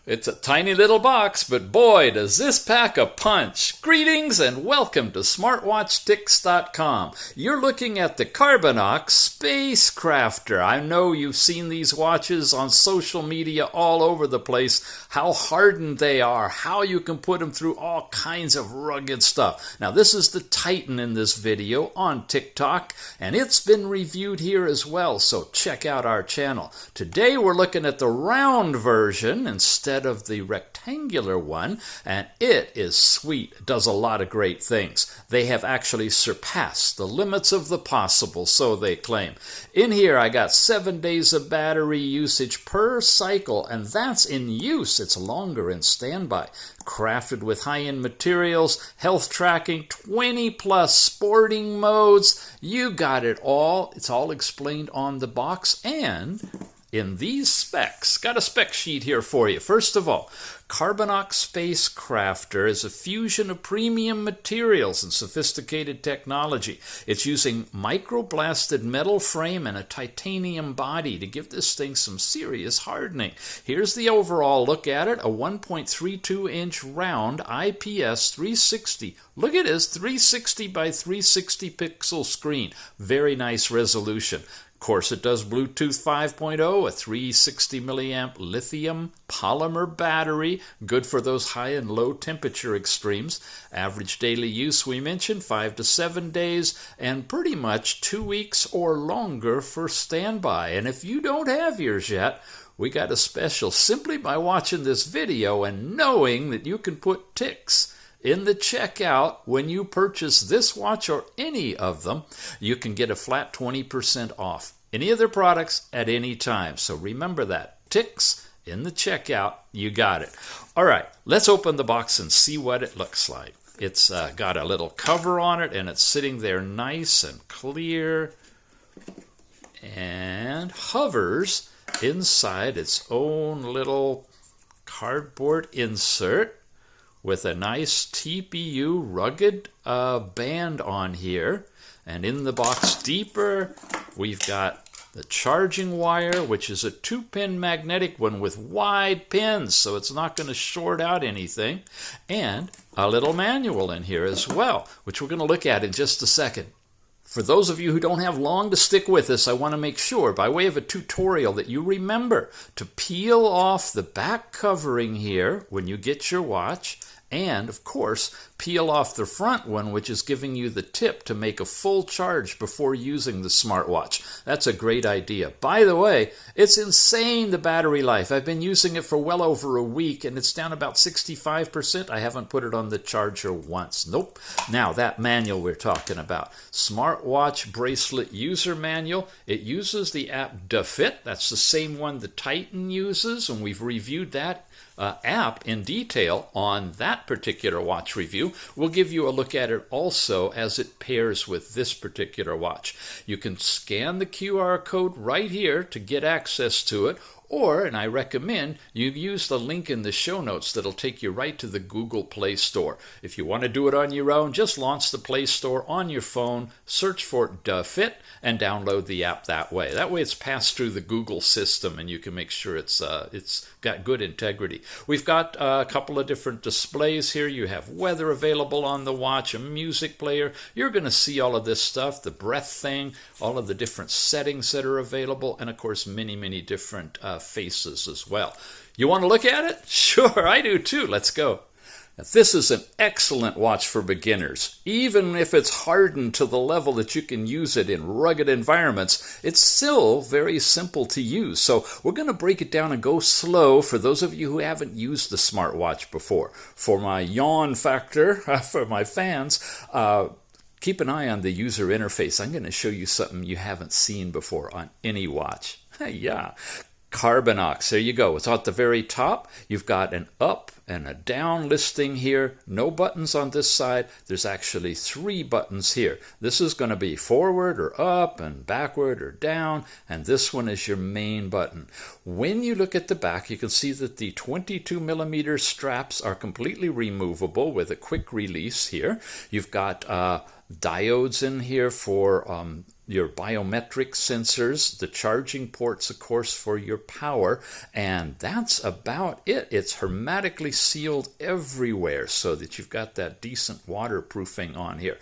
It's a tiny little box, but boy, does this pack a punch. Greetings and welcome to SmartWatchTix.com. You're looking at the Carbinox SPACECRAFTER. I know you've seen these watches on social media all over the place, how hardened they are, how you can put them through all kinds of rugged stuff. Now, this is the Titan in this video on TikTok, and it's been reviewed here as well, so check out our channel. Today, we're looking at the round version instead of the rectangular one, and it is sweet. It does a lot of great things. They have actually surpassed the limits of the possible, so they claim. In here, I got 7 days of battery usage per cycle, and that's in use. It's longer in standby. Crafted with high-end materials, health tracking, 20 plus sporting modes. You got it all. It's all explained on the box and in these specs. Got a spec sheet here for you. First of all, Carbinox SPACECRAFTER is a fusion of premium materials and sophisticated technology. It's using microblasted metal frame and a titanium body to give this thing some serious hardening. Here's the overall look at it, a 1.32-inch round IPS 360. Look at this, 360 by 360 pixel screen. Very nice resolution. Of course, it does Bluetooth 5.0, a 360 milliamp lithium polymer battery, good for those high and low temperature extremes. Average daily use, we mentioned, 5 to 7 days, and pretty much 2 weeks or longer for standby. And if you don't have yours yet, we got a special simply by watching this video and knowing that you can put ticks in the checkout when you purchase this watch or any of them. You can get a flat 20% off any of their products at any time. So remember that. Ticks in the checkout, you got it. All right, let's open the box and see what it looks like. It's got a little cover on it, and it's sitting there nice and clear and hovers inside its own little cardboard insert with a nice TPU rugged band on here. And in the box deeper, we've got the charging wire, which is a 2-pin magnetic one with wide pins, so it's not going to short out anything. And a little manual in here as well, which we're going to look at in just a second. For those of you who don't have long to stick with this, I want to make sure, by way of a tutorial, that you remember to peel off the back covering here when you get your watch, and, of course, peel off the front one, which is giving you the tip to make a full charge before using the smartwatch. That's a great idea. By the way, it's insane, the battery life. I've been using it for well over a week, and it's down about 65%. I haven't put it on the charger once. Nope. Now, that manual we're talking about. Smartwatch bracelet user manual. It uses the app DaFit. That's the same one the Titan uses, and we've reviewed that app in detail on that particular watch review. We'll give you a look at it also as it pairs with this particular watch. You can scan the QR code right here to get access to it, or, and I recommend, you use the link in the show notes that'll take you right to the Google Play Store. If you want to do it on your own, just launch the Play Store on your phone, search for DaFit, and download the app that way. That way it's passed through the Google system, and you can make sure it's got good integrity. We've got a couple of different displays here. You have weather available on the watch, a music player. You're going to see all of this stuff, the breath thing, all of the different settings that are available, and of course many, many different faces as well. You want to look at it? Sure, I do too. Let's go. Now, this is an excellent watch for beginners. Even if it's hardened to the level that you can use it in rugged environments, it's still very simple to use. So we're going to break it down and go slow for those of you who haven't used the smartwatch before. For my yawn factor, for my fans, keep an eye on the user interface. I'm going to show you something you haven't seen before on any watch. Yeah. Carbinox, there you go. It's at the very top. You've got an up and a down listing here. No buttons on this side. There's actually 3 buttons here. This is going to be forward or up and backward or down, and this one is your main button. When you look at the back, you can see that the 22 millimeter straps are completely removable with a quick release here. You've got diodes in here for your biometric sensors, the charging ports, of course, for your power, and that's about it. It's hermetically sealed everywhere so that you've got that decent waterproofing on here.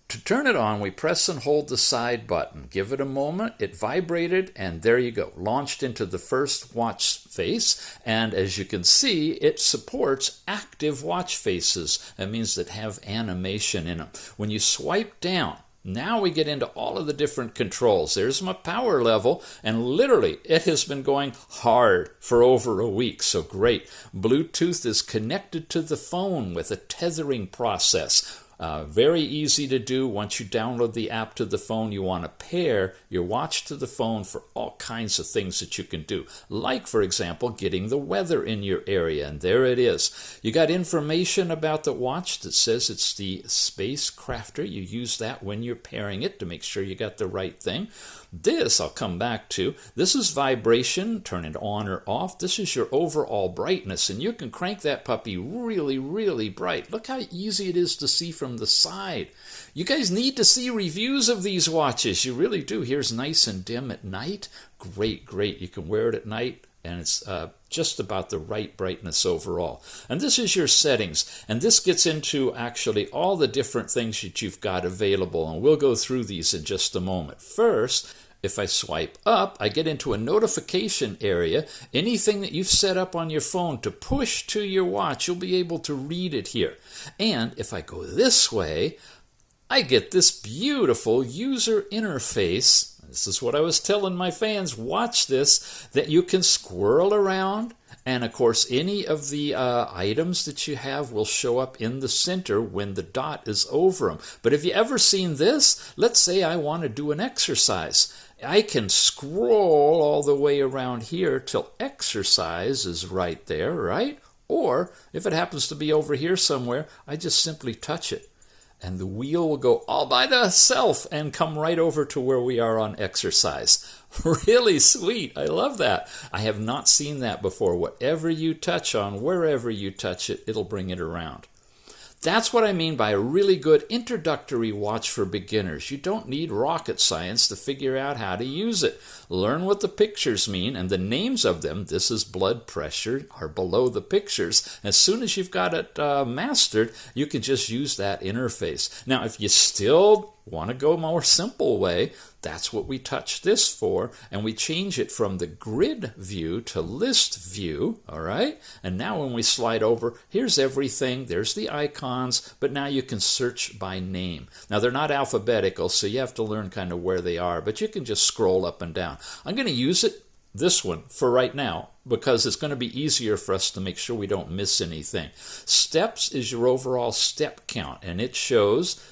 To turn it on, we press and hold the side button. Give it a moment. It vibrated, and there you go. Launched into the first watch face, and as you can see, it supports active watch faces. That means that have animation in them. When you swipe down, now we get into all of the different controls. There's my power level, and literally it has been going hard for over a week, so great. Bluetooth is connected to the phone with a tethering process. Very easy to do. Once you download the app to the phone, you want to pair your watch to the phone for all kinds of things that you can do. Like, for example, getting the weather in your area, and there it is. You got information about the watch that says it's the SPACECRAFTER. You use that when you're pairing it to make sure you got the right thing. This I'll come back to. This is vibration, turn it on or off. This is your overall brightness, and you can crank that puppy really, really bright. Look how easy it is to see from the side. You guys need to see reviews of these watches. You really do. Here's nice and dim at night. Great, great. You can wear it at night, and it's just about the right brightness overall. And this is your settings, and this gets into actually all the different things that you've got available, and we'll go through these in just a moment. First, if I swipe up, I get into a notification area. Anything that you've set up on your phone to push to your watch, you'll be able to read it here. And if I go this way, I get this beautiful user interface. This is what I was telling my fans, watch this, that you can squirrel around. And of course, any of the items that you have will show up in the center when the dot is over them. But have you ever seen this? Let's say I want to do an exercise. I can scroll all the way around here till exercise is right there, right? Or if it happens to be over here somewhere, I just simply touch it. And the wheel will go all by itself and come right over to where we are on exercise. Really sweet. I love that. I have not seen that before. Whatever you touch on, wherever you touch it, it'll bring it around. That's what I mean by a really good introductory watch for beginners. You don't need rocket science to figure out how to use it. Learn what the pictures mean and the names of them. This is blood pressure, are below the pictures. As soon as you've got it mastered, you can just use that interface. Now, if you still want to go a more simple way, that's what we touch this for, and we change it from the grid view to list view, all right? And now when we slide over, here's everything. There's the icons, but now you can search by name. Now, they're not alphabetical, so you have to learn kind of where they are, but you can just scroll up and down. I'm going to use this one for right now, because it's going to be easier for us to make sure we don't miss anything. Steps is your overall step count, and it shows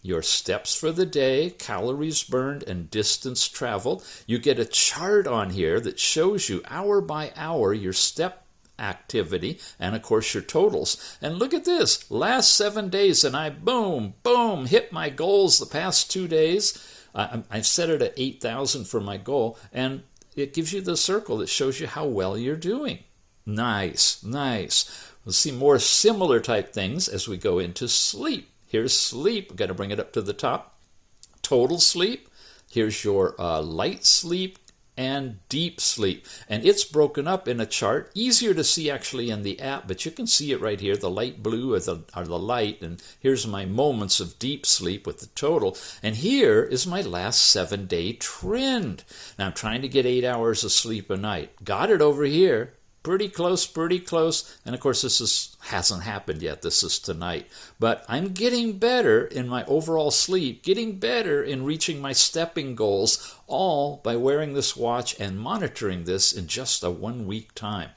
your steps for the day, calories burned, and distance traveled. You get a chart on here that shows you hour by hour your step activity and, of course, your totals. And look at this. Last 7 days, and I, boom, boom, hit my goals the past 2 days. I've set it at 8,000 for my goal, and it gives you the circle that shows you how well you're doing. Nice, nice. We'll see more similar type things as we go into sleep. Here's sleep. We've got to bring it up to the top. Total sleep. Here's your light sleep and deep sleep. And it's broken up in a chart. Easier to see actually in the app, but you can see it right here. The light blue are the light. And here's my moments of deep sleep with the total. And here is my last 7-day trend. Now I'm trying to get 8 hours of sleep a night. Got it over here. Pretty close, pretty close. And of course, this hasn't happened yet. This is tonight. But I'm getting better in my overall sleep, getting better in reaching my stepping goals, all by wearing this watch and monitoring this in just a 1 week time.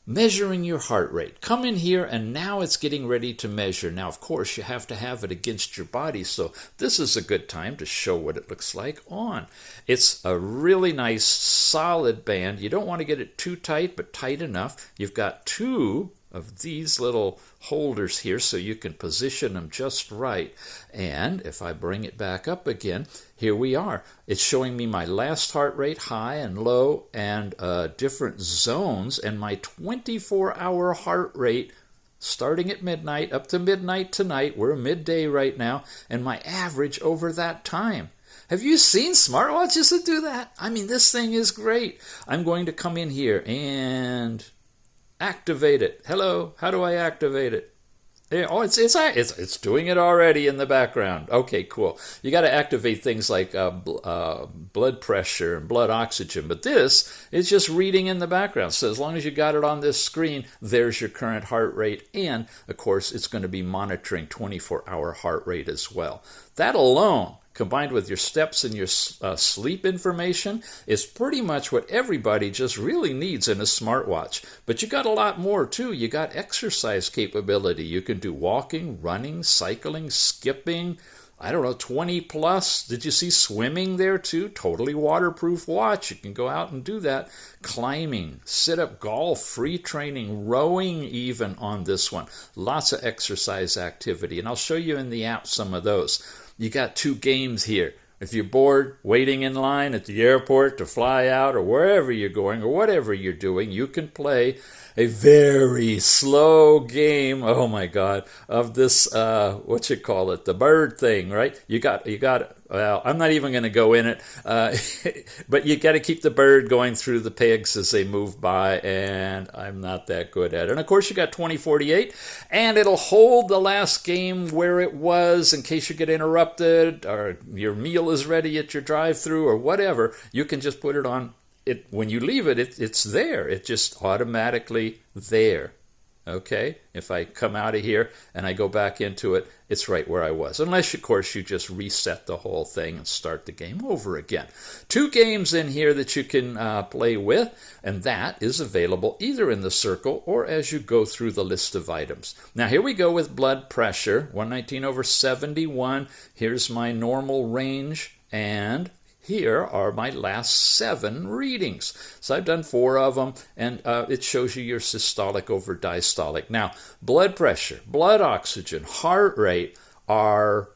Measuring your heart rate. Come in here, and now it's getting ready to measure. Now, of course, you have to have it against your body, so this is a good time to show what it looks like on. It's a really nice, solid band. You don't want to get it too tight, but tight enough. You've got 2 of these little holders here so you can position them just right. And if I bring it back up again, here we are. It's showing me my last heart rate, high and low, and different zones, and my 24-hour heart rate starting at midnight up to midnight tonight. We're midday right now, and my average over that time. Have you seen smartwatches that do that? I mean, this thing is great. I'm going to come in here and activate it. Hello, how do I activate it? Oh, it's doing it already in the background. Okay, cool. You got to activate things like blood pressure and blood oxygen, but this is just reading in the background. So as long as you got it on this screen, there's your current heart rate, and of course, it's going to be monitoring 24-hour heart rate as well. That alone, combined with your steps and your sleep information, is pretty much what everybody just really needs in a smartwatch. But you got a lot more too. You got exercise capability. You can do walking, running, cycling, skipping, I don't know, 20 plus. Did you see swimming there too? Totally waterproof watch. You can go out and do that. Climbing, sit-up golf, free training, rowing even on this one. Lots of exercise activity. And I'll show you in the app some of those. You got 2 games here. If you're bored, waiting in line at the airport to fly out or wherever you're going or whatever you're doing, you can play a very slow game, oh my God, of this, the bird thing, right? You got well, I'm not even going to go in it, but you got to keep the bird going through the pigs as they move by, and I'm not that good at it. And of course, you got 2048, and it'll hold the last game where it was in case you get interrupted or your meal is ready at your drive-thru or whatever. You can just put it on. When you leave it, it's there. It's just automatically there. Okay? If I come out of here and I go back into it, it's right where I was. Unless, of course, you just reset the whole thing and start the game over again. 2 games in here that you can play with, and that is available either in the circle or as you go through the list of items. Now, here we go with blood pressure, 119/71. Here's my normal range, and here are my last 7 readings. So I've done 4 of them, and it shows you your systolic over diastolic. Now, blood pressure, blood oxygen, heart rate are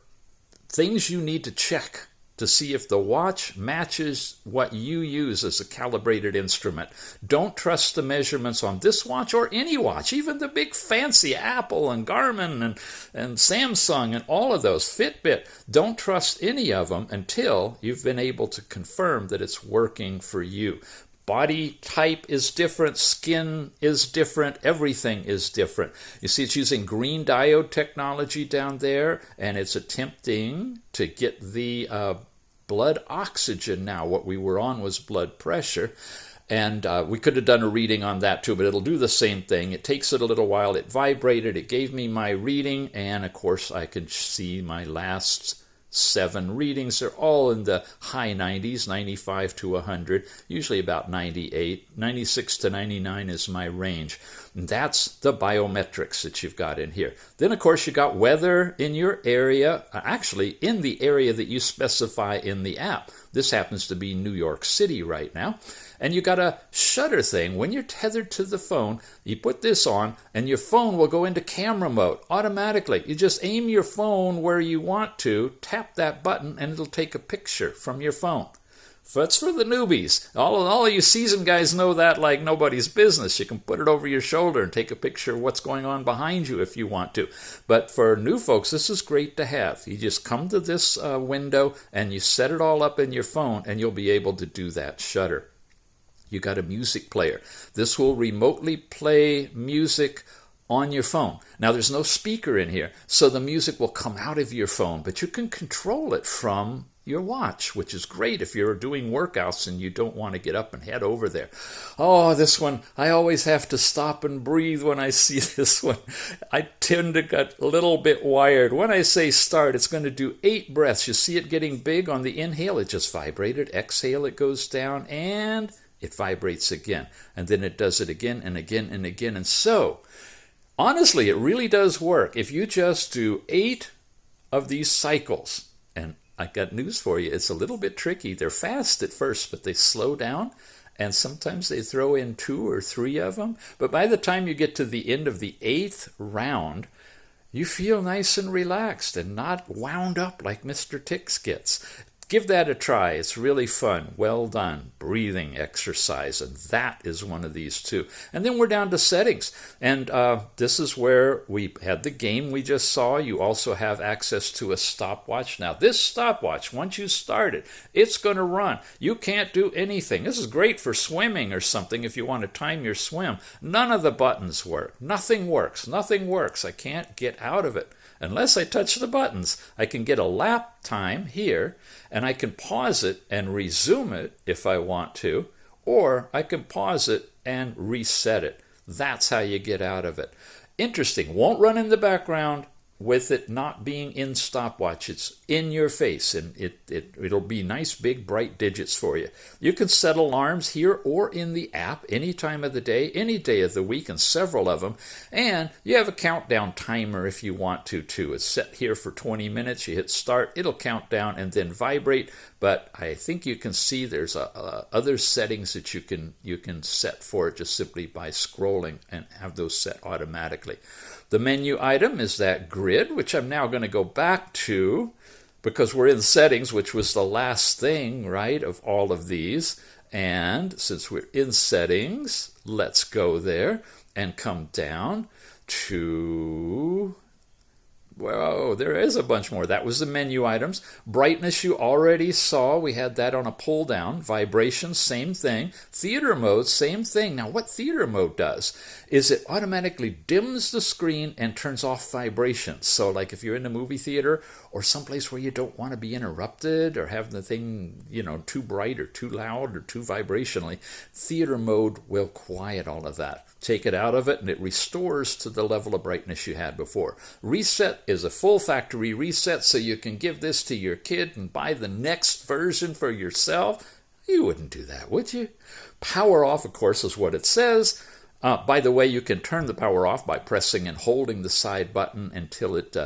things you need to check to see if the watch matches what you use as a calibrated instrument. Don't trust the measurements on this watch or any watch, even the big fancy Apple and Garmin and Samsung and all of those, Fitbit. Don't trust any of them until you've been able to confirm that it's working for you. Body type is different, skin is different, everything is different. You see it's using green diode technology down there, and it's attempting to get the blood oxygen now. What we were on was blood pressure, and we could have done a reading on that too, but it'll do the same thing. It takes it a little while. It vibrated, it gave me my reading, and of course I can see my last 7 readings. They're all in the high 90s, 95 to 100, usually about 98. 96 to 99 is my range. And that's the biometrics that you've got in here. Then, of course, you got weather in your area, actually in the area that you specify in the app. This happens to be New York City right now. And you got a shutter thing. When you're tethered to the phone, you put this on, and your phone will go into camera mode automatically. You just aim your phone where you want to, tap that button, and it'll take a picture from your phone. That's for the newbies. All of you seasoned guys know that like nobody's business. You can put it over your shoulder and take a picture of what's going on behind you if you want to. But for new folks, this is great to have. You just come to this window, and you set it all up in your phone, and you'll be able to do that shutter. You got a music player. This will remotely play music on your phone. Now, there's no speaker in here, so the music will come out of your phone, but you can control it from your watch, which is great if you're doing workouts and you don't want to get up and head over there. Oh, this one, I always have to stop and breathe when I see this one. I tend to get a little bit wired. When I say start, it's going to do 8 breaths. You see it getting big on the inhale. It just vibrated. Exhale, it goes down, and it vibrates again. And then it does it again and again and again. And so, honestly, it really does work. If you just do 8 of these cycles, and I got news for you, it's a little bit tricky. They're fast at first, but they slow down, and sometimes they throw in 2 or 3 of them. But by the time you get to the end of the 8th round, you feel nice and relaxed and not wound up like Mr. Tix gets. Give that a try. It's really fun. Well done. Breathing exercise. And that is one of these too. And then we're down to settings. And this is where we had the game we just saw. You also have access to a stopwatch. Now this stopwatch, once you start it, it's going to run. You can't do anything. This is great for swimming or something if you want to time your swim. None of the buttons work. Nothing works. Nothing works. I can't get out of it. Unless I touch the buttons. I can get a lap time here, and I can pause it and resume it if I want to, or I can pause it and reset it. That's how you get out of it. Interesting. Won't run in the background with it not being in stopwatch. It's in your face, and it'll be nice big bright digits for you. You can set alarms here or in the app any time of the day, any day of the week, and several of them. And you have a countdown timer if you want to too. It's set here for 20 minutes. You hit start, it'll count down and then vibrate. But I think you can see there's other settings that you can set for it just simply by scrolling and have those set automatically. The menu item is that grid, which I'm now going to go back to because we're in settings, which was the last thing, right, of all of these. And since we're in settings, let's go there and come down to... Whoa, there is a bunch more. That was the menu items. Brightness you already saw. We had that on a pull down. Vibration, same thing. Theater mode, same thing. Now what theater mode does is it automatically dims the screen and turns off vibrations. So like if you're in a movie theater or someplace where you don't want to be interrupted or have the thing, too bright or too loud or too vibrationally, theater mode will quiet all of that. Take it out of it and it restores to the level of brightness you had before. Reset is a full factory reset, so you can give this to your kid and buy the next version for yourself. You wouldn't do that, would you? Power off, of course, is what it says. By the way, you can turn the power off by pressing and holding the side button until it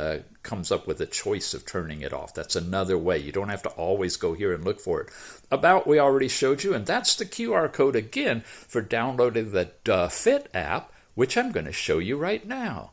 comes up with a choice of turning it off. That's another way. You don't have to always go here and look for it. About we already showed you, and that's the QR code again for downloading the DaFit app, which I'm going to show you right now.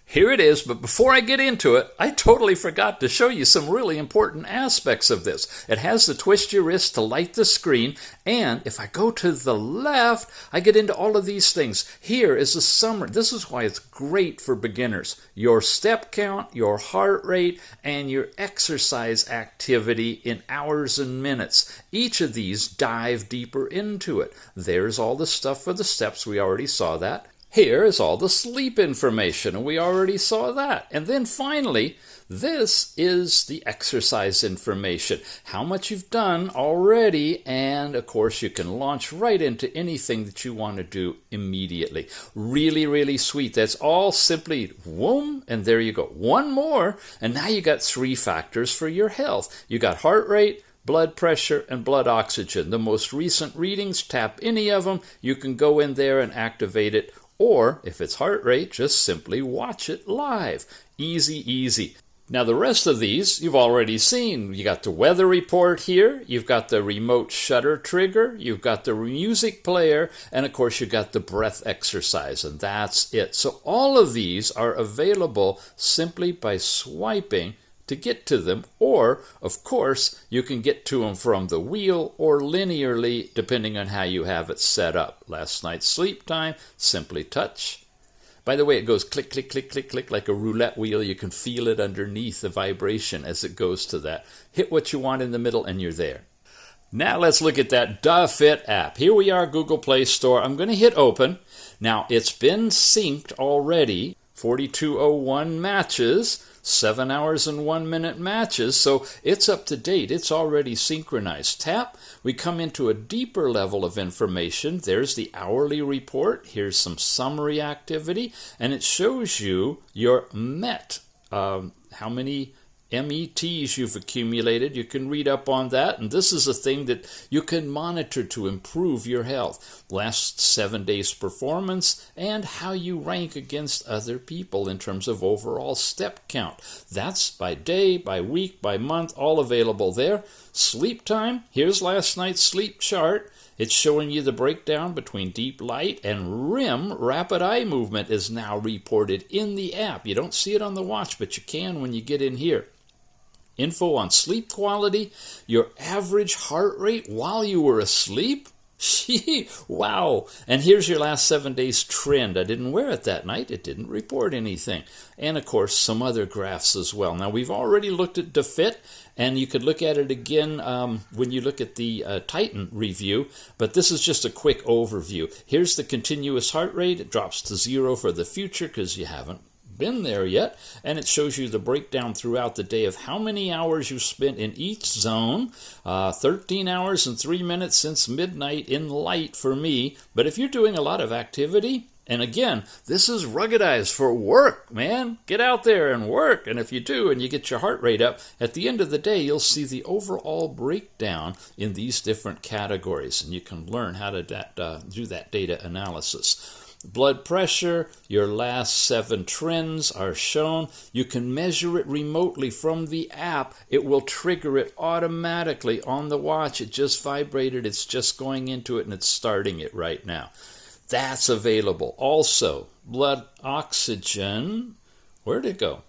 Here it is, but before I get into it, I totally forgot to show you some really important aspects of this. It has the twist your wrist to light the screen, and if I go to the left, I get into all of these things. Here is a summary. This is why it's great for beginners. Your step count, your heart rate, and your exercise activity in hours and minutes. Each of these dive deeper into it. There's all the stuff for the steps. We already saw that. Here is all the sleep information, and we already saw that. And then finally, this is the exercise information, how much you've done already, and of course you can launch right into anything that you want to do immediately. Really, really sweet. That's all simply whoom, and there you go. One more, and now you got 3 factors for your health. You got heart rate, blood pressure, and blood oxygen. The most recent readings, tap any of them. You can go in there and activate it. Or, if it's heart rate, just simply watch it live. Easy, easy. Now, the rest of these you've already seen. You got the weather report here. You've got the remote shutter trigger. You've got the music player. And, of course, you've got the breath exercise. And that's it. So all of these are available simply by swiping to get to them, or of course you can get to them from the wheel or linearly depending on how you have it set up. Last night's sleep time, simply touch. By the way, it goes click, click, click, click, click like a roulette wheel. You can feel it underneath the vibration as it goes to that. Hit what you want in the middle and you're there. Now let's look at that DaFit app. Here we are, Google Play Store. I'm going to hit open. Now it's been synced already. 4201 matches. 7 hours and 1 minute matches, so it's up to date. It's already synchronized. Tap, we come into a deeper level of information. There's the hourly report. Here's some summary activity, and it shows you your MET, how many METs you've accumulated. You can read up on that, and this is a thing that you can monitor to improve your health. Last 7 days performance and how you rank against other people in terms of overall step count. That's by day, by week, by month, all available there. Sleep time, here's last night's sleep chart. It's showing you the breakdown between deep light and REM, rapid eye movement, is now reported in the app. You don't see it on the watch, but you can when you get in here. info on sleep quality, your average heart rate while you were asleep. Wow. And here's your last 7 days trend. I didn't wear it that night. It didn't report anything. And of course, some other graphs as well. Now, we've already looked at DaFit, and you could look at it again when you look at the Titan review, but this is just a quick overview. Here's the continuous heart rate. It drops to 0 for the future because you haven't been there yet, and it shows you the breakdown throughout the day of how many hours you spent in each zone. 13 hours and 3 minutes since midnight in light for me. But if you're doing a lot of activity, and again, this is ruggedized for work, man. Get out there and work. And if you do and you get your heart rate up, at the end of the day, you'll see the overall breakdown in these different categories, and you can learn how to do that data analysis. Blood pressure, your last 7 trends are shown. You can measure it remotely from the app. It will trigger it automatically on the watch. It just vibrated. It's just going into it, and it's starting it right now. That's available. Also, blood oxygen. Where'd it go?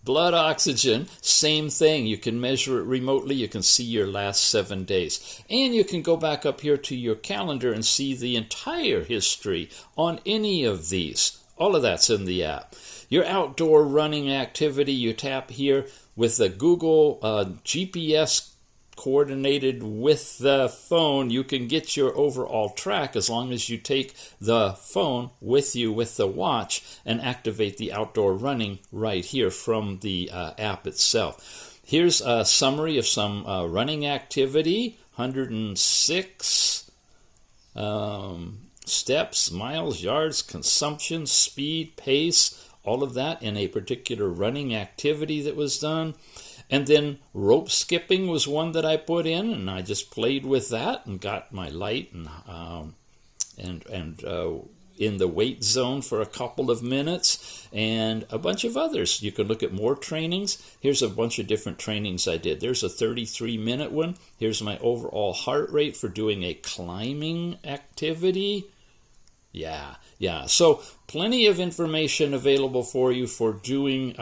Blood oxygen, same thing. You can measure it remotely. You can see your last 7 days. And you can go back up here to your calendar and see the entire history on any of these. All of that's in the app. Your outdoor running activity, you tap here with the Google GPS coordinated with the phone. You can get your overall track as long as you take the phone with you with the watch and activate the outdoor running right here from the app itself. Here's a summary of some running activity. 106 steps, miles, yards, consumption, speed, pace, all of that in a particular running activity that was done. And then rope skipping was one that I put in, and I just played with that and got my light and in the weight zone for a couple of minutes, and a bunch of others. You can look at more trainings. Here's a bunch of different trainings I did. There's a 33-minute one. Here's my overall heart rate for doing a climbing activity. Yeah. So plenty of information available for you for doing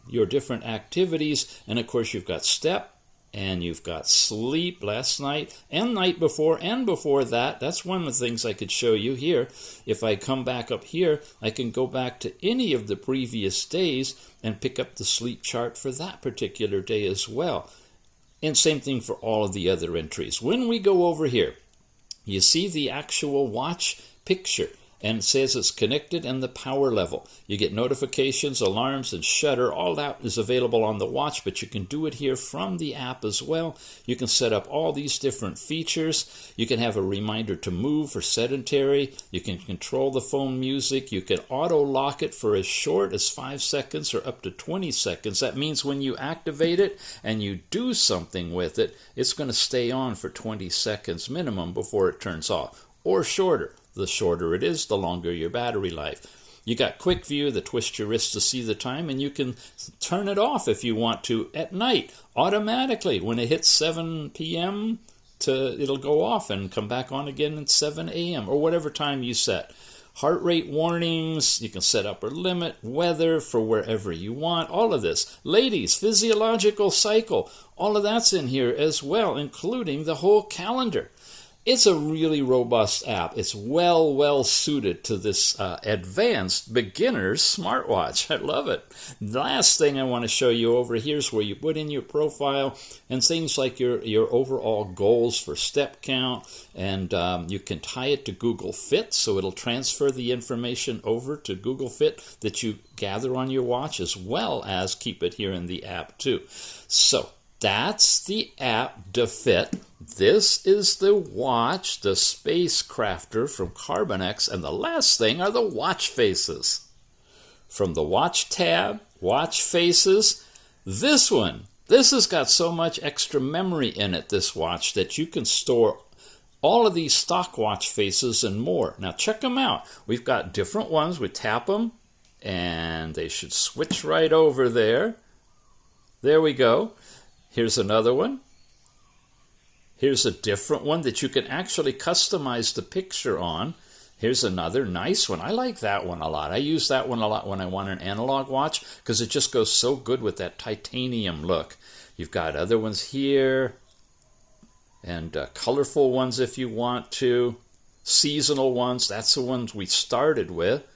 your different activities. And of course, you've got step and you've got sleep last night and night before and before that. That's one of the things I could show you here. If I come back up here, I can go back to any of the previous days and pick up the sleep chart for that particular day as well. And same thing for all of the other entries. When we go over here, you see the actual watch picture, and it says it's connected and the power level. You get notifications, alarms, and shutter. All that is available on the watch, but you can do it here from the app as well. You can set up all these different features. You can have a reminder to move for sedentary. You can control the phone music. You can auto-lock it for as short as 5 seconds or up to 20 seconds. That means when you activate it and you do something with it, it's going to stay on for 20 seconds minimum before it turns off, or shorter. The shorter it is, the longer your battery life. You got quick view, the twist your wrist to see the time, and you can turn it off if you want to at night automatically. When it hits 7 p.m., it'll go off and come back on again at 7 a.m. or whatever time you set. Heart rate warnings, you can set upper limit, weather for wherever you want, all of this. Ladies, physiological cycle, all of that's in here as well, including the whole calendar. It's a really robust app. It's well suited to this advanced beginner's smartwatch. I love it. The last thing I want to show you over here is where you put in your profile and things like your overall goals for step count, and you can tie it to Google Fit, so it'll transfer the information over to Google Fit that you gather on your watch, as well as keep it here in the app too. So that's the app DaFit. This is the watch, the SPACECRAFTER from Carbinox, and the last thing are the watch faces. From the watch tab, watch faces, this has got so much extra memory in it, this watch, that you can store all of these stock watch faces and more. Now check them out. We've got different ones. We tap them, and they should switch right over there. There we go. Here's another one. Here's a different one that you can actually customize the picture on. Here's another nice one. I like that one a lot. I use that one a lot when I want an analog watch because it just goes so good with that titanium look. You've got other ones here and colorful ones if you want to. Seasonal ones, that's the ones we started with.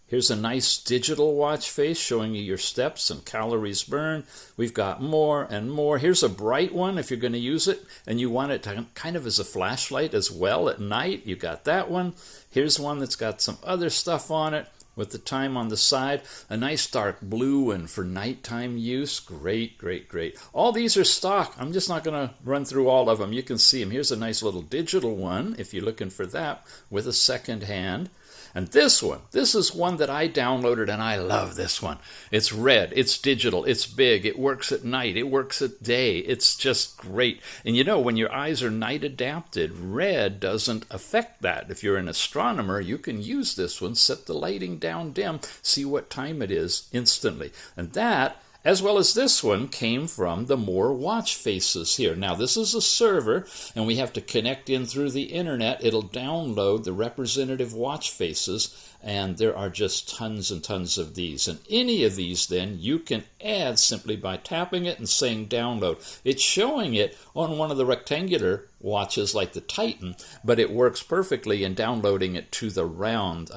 Here's a nice digital watch face showing you your steps and calories burned. We've got more and more. Here's a bright one if you're going to use it and you want it to kind of as a flashlight as well at night. You got that one. Here's one that's got some other stuff on it with the time on the side. A nice dark blue one for nighttime use. Great, great, great. All these are stock. I'm just not going to run through all of them. You can see them. Here's a nice little digital one if you're looking for that with a second hand. And this one, this is one that I downloaded and I love this one. It's red, it's digital, it's big, it works at night, it works at day. It's just great. And you know, when your eyes are night adapted, red doesn't affect that. If you're an astronomer, you can use this one, set the lighting down dim, see what time it is instantly. And that, as well as this one, came from the More watch faces here. Now, this is a server, and we have to connect in through the internet. It'll download the representative watch faces, and there are just tons and tons of these. And any of these, then, you can add simply by tapping it and saying download. It's showing it on one of the rectangular watches like the Titan, but it works perfectly in downloading it to the round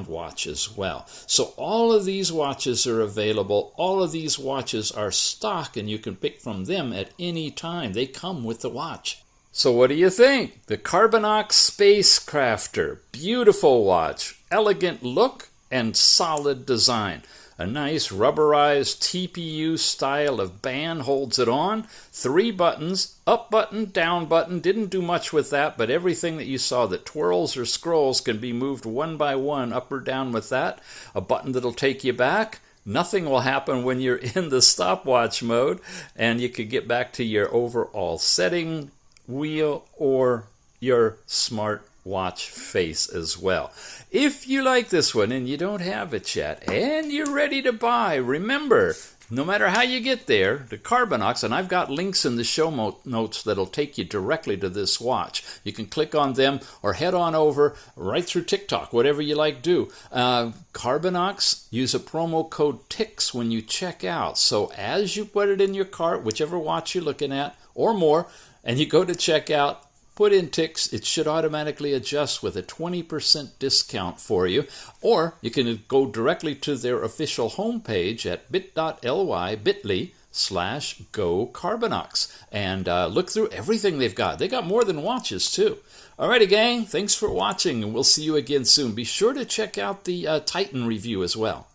watch as well. So all of these watches are available. All of these watches are stock, and you can pick from them at any time. They come with the watch. So what do you think? The Carbinox SPACECRAFTER. Beautiful watch. Elegant look and solid design. A nice rubberized TPU style of band holds it on. 3 buttons, up button, down button. Didn't do much with that, but everything that you saw that twirls or scrolls can be moved one by one, up or down with that. A button that'll take you back. Nothing will happen when you're in the stopwatch mode, and you could get back to your overall setting wheel or your smart watch face as well. If you like this one and you don't have it yet and you're ready to buy, remember, no matter how you get there, the Carbinox, and I've got links in the show notes that'll take you directly to this watch. You can click on them or head on over right through TikTok, whatever you like do. Carbinox, use a promo code TIX when you check out. So as you put it in your cart, whichever watch you're looking at or more, and you go to checkout, put in TIX, it should automatically adjust with a 20% discount for you. Or you can go directly to their official homepage at bit.ly/GoCarbinox and look through everything they've got. They got more than watches too. Alrighty, gang, thanks for watching, and we'll see you again soon. Be sure to check out the Titan review as well.